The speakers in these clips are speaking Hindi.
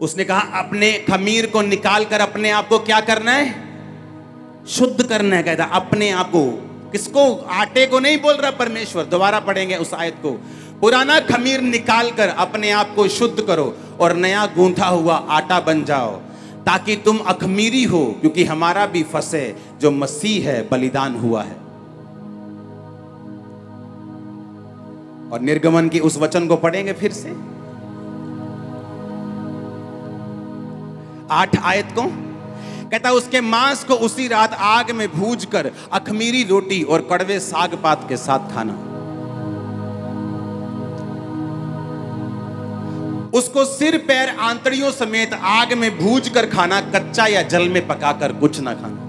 उसने कहा अपने खमीर को निकाल कर अपने आप को क्या करना है? शुद्ध करना है। कहता अपने आप को, किसको? आटे को नहीं बोल रहा परमेश्वर। दोबारा पढ़ेंगे उस आयत को। पुराना खमीर निकाल कर अपने आप को शुद्ध करो और नया गूंथा हुआ आटा बन जाओ, ताकि तुम अखमीरी हो, क्योंकि हमारा भी फसह जो मसीह है बलिदान हुआ है। और निर्गमन की उस वचन को पढ़ेंगे फिर से, 8 आयत को। कहता उसके मांस को उसी रात आग में भूज कर अखमीरी रोटी और कड़वे साग पात के साथ खाना। उसको सिर पैर आंतड़ियों समेत आग में भूज कर खाना, कच्चा या जल में पकाकर कुछ ना खाना।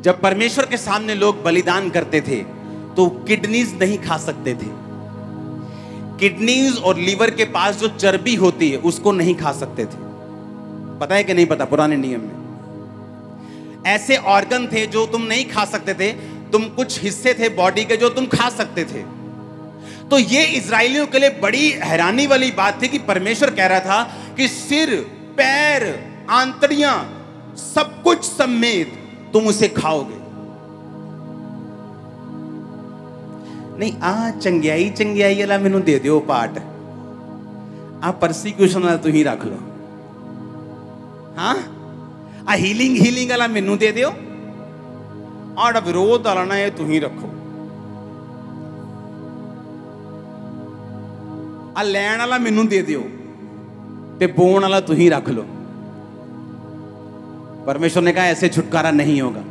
जब परमेश्वर के सामने लोग बलिदान करते थे तो किडनीज नहीं खा सकते थे। किडनीज और लीवर के पास जो चर्बी होती है उसको नहीं खा सकते थे। पता है कि नहीं पता? पुराने नियम में ऐसे ऑर्गन थे जो तुम नहीं खा सकते थे। तुम कुछ हिस्से थे बॉडी के जो तुम खा सकते थे। तो ये इजरायलियों के लिए बड़ी हैरानी वाली बात थी कि परमेश्वर कह रहा था कि सिर पैर आंतड़ियां सब कुछ समेत तुम उसे खाओगे। नहीं आ चंगियाई चंगियाई वाला मैनू दे दियो पार्ट, आ परसिक्यूशन वाला तू ही रख लो। हाँ, आ हीलिंग हीलिंग वाला मैनू दे दियो, और विरोध वाला ना ये तू ही रखो। आ लैन वाला मैनू दे दियो ते बोन वाला तू ही रख लो। परमेश्वर ने कहा ऐसे छुटकारा नहीं होगा।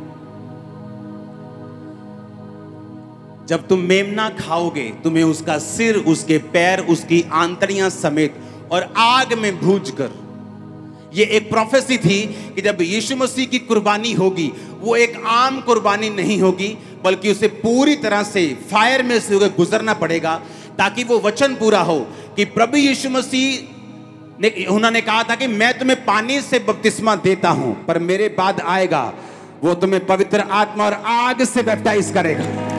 जब तुम मेमना खाओगे तुम्हें उसका सिर, उसके पैर, उसकी आंतड़ियां समेत और आग में भूज कर। यह एक प्रोफेसी थी कि जब यीशु मसीह की कुर्बानी होगी वो एक आम कुर्बानी नहीं होगी, बल्कि उसे पूरी तरह से फायर में से होकर गुजरना पड़ेगा, ताकि वो वचन पूरा हो कि प्रभु यीशु मसीह ने, उन्होंने कहा था कि मैं तुम्हें पानी से बपतिस्मा देता हूं, पर मेरे बाद आएगा वो तुम्हें पवित्र आत्मा और आग से बैप्टाइज करेगा।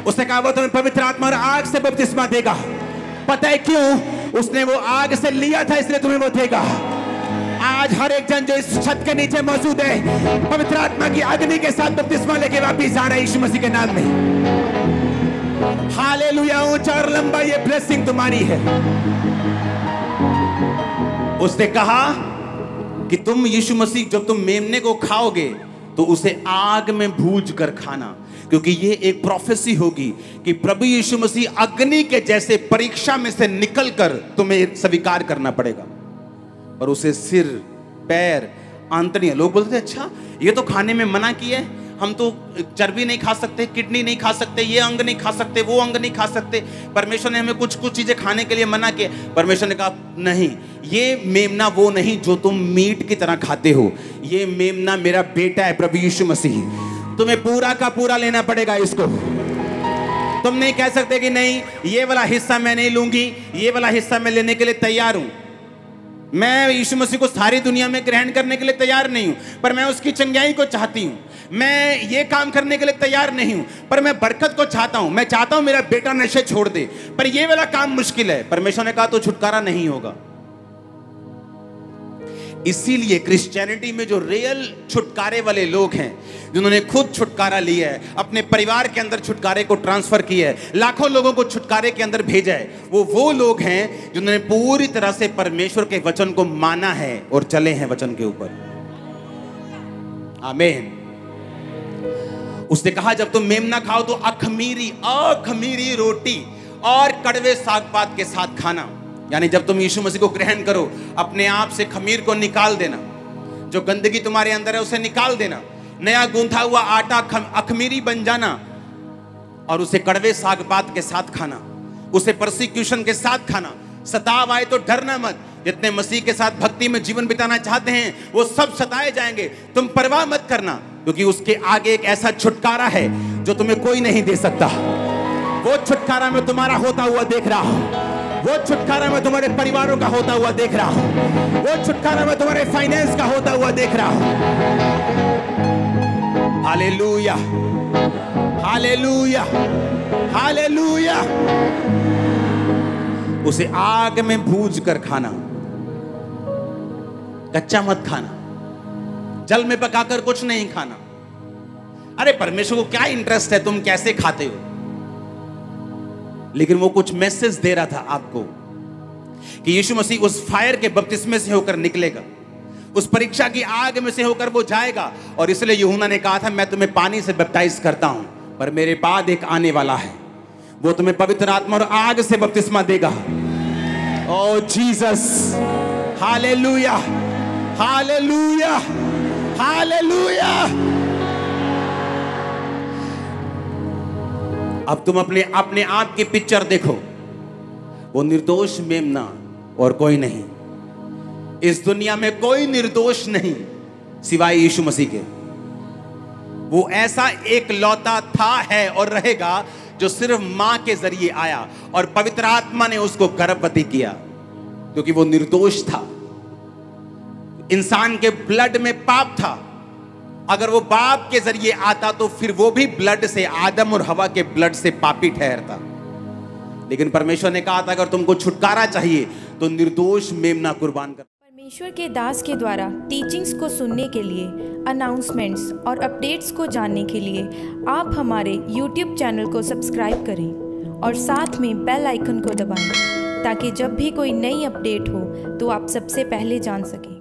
उसने कहा वो तुम्हें पवित्र आत्मा और आग से बपतिस्मा देगा। पता है क्यों? उसने वो आग से लिया था इसलिए तुम्हें वो देगा। आज हर एक जन जो इस छत के नीचे मौजूद है पवित्र आत्मा की अग्नि के साथ बपतिस्मा लेके वापिस जा रहा है यीशु मसीह के नाम में। हालेलुया, ऊंचा और लंबा ये ब्लेसिंग तुम्हारी है। उसने कहा कि तुम यीशु मसीह जब तुम मेमने को खाओगे तो उसे आग में भूज कर खाना, क्योंकि ये एक प्रोफेसी होगी कि प्रभु यीशु मसीह अग्नि के जैसे परीक्षा में से निकलकर तुम्हें स्वीकार करना पड़ेगा। और उसे सिर पैर आंतड़ियां, लोग बोलते थे अच्छा ये तो खाने में मना किया है, हम तो चर्बी नहीं खा सकते, किडनी नहीं खा सकते, ये अंग नहीं खा सकते, वो अंग नहीं खा सकते, परमेश्वर ने हमें कुछ कुछ चीजें खाने के लिए मना किया। परमेश्वर ने कहा नहीं, ये मेमना वो नहीं जो तुम मीट की तरह खाते हो, ये मेमना मेरा बेटा है प्रभु यीशु मसीह। तुम्हें पूरा का पूरा लेना पड़ेगा इसको। तुम नहीं कह सकते कि नहीं ये वाला हिस्सा मैं नहीं लूंगी, ये वाला हिस्सा मैं लेने के लिए तैयार हूं। मैं यीशु मसीह को सारी दुनिया में ग्रहण करने के लिए तैयार नहीं हूं, पर मैं उसकी चंगाई को चाहती हूं। मैं ये काम करने के लिए तैयार नहीं हूं, पर मैं बरकत को चाहता हूं। मैं चाहता हूं मेरा बेटा नशे छोड़ दे, पर ये वाला काम मुश्किल है। परमेश्वर ने कहा तो छुटकारा नहीं होगा। इसीलिए क्रिश्चियनिटी में जो रियल छुटकारे वाले लोग हैं, जिन्होंने खुद छुटकारा लिया है, अपने परिवार के अंदर छुटकारे को ट्रांसफर किया है, लाखों लोगों को छुटकारे के अंदर भेजा है, वो लोग हैं जिन्होंने पूरी तरह से परमेश्वर के वचन को माना है और चले हैं वचन के ऊपर। आमीन। उसने कहा जब तुम मेमना खाओ तो अखमीरी रोटी और कड़वे साग पात के साथ खाना। यानी जब तुम यीशु मसीह को ग्रहण करो, अपने आप से खमीर को निकाल देना, जो गंदगी तुम्हारे अंदर है उसे निकाल देना, नया गूंथा हुआ आटा अखमीरी बन जाना, और उसे कड़वे साग पात के साथ खाना, उसे परसिक्यूशन के साथ खाना। सताव आए तो डरना मत। जितने मसीह के साथ भक्ति में जीवन बिताना चाहते हैं वो सब सताए जाएंगे, तुम परवाह मत करना, क्योंकि उसके आगे एक ऐसा छुटकारा है जो तुम्हें कोई नहीं दे सकता। वो छुटकारा मैं तुम्हारा होता हुआ देख रहा हूं, वो छुटकारा मैं तुम्हारे परिवारों का होता हुआ देख रहा हूं, वो छुटकारा मैं तुम्हारे फाइनेंस का होता हुआ देख रहा हूं। Hallelujah, hallelujah, hallelujah. उसे आग में भूज कर खाना, कच्चा मत खाना, जल में पकाकर कुछ नहीं खाना। अरे परमेश्वर को क्या इंटरेस्ट है तुम कैसे खाते हो, लेकिन वो कुछ मैसेज दे रहा था आपको कि यीशु मसीह उस फायर के बपतिस्मे से होकर निकलेगा, उस परीक्षा की आग में से होकर वो जाएगा। और इसलिए यूहन्ना ने कहा था मैं तुम्हें पानी से बैप्टाइज करता हूं, पर मेरे बाद एक आने वाला है, वो तुम्हें पवित्र आत्मा और आग से बपतिस्मा देगा। ओ जीसस, हालेलुया, हालेलुया, हालेलुया। अब तुम अपने आप की पिक्चर देखो, वो निर्दोष मेमना और कोई नहीं। इस दुनिया में कोई निर्दोष नहीं सिवाय यीशु मसीह के। वो ऐसा एक लौता था, है और रहेगा जो सिर्फ मां के जरिए आया और पवित्र आत्मा ने उसको गर्भवती किया, क्योंकि वो निर्दोष था। इंसान के ब्लड में पाप था। अगर वो बाप के जरिए आता तो फिर वो भी ब्लड से, आदम और हवा के ब्लड से पापी ठहरता। लेकिन परमेश्वर ने कहा था अगर तुमको छुटकारा चाहिए तो निर्दोष मेमना कुर्बान कर। परमेश्वर के दास के द्वारा टीचिंग्स को सुनने के लिए, अनाउंसमेंट्स और अपडेट्स को जानने के लिए आप हमारे YouTube चैनल को सब्सक्राइब करें और साथ में बेल आइकन को दबाएं, ताकि जब भी कोई नई अपडेट हो तो आप सबसे पहले जान सकें।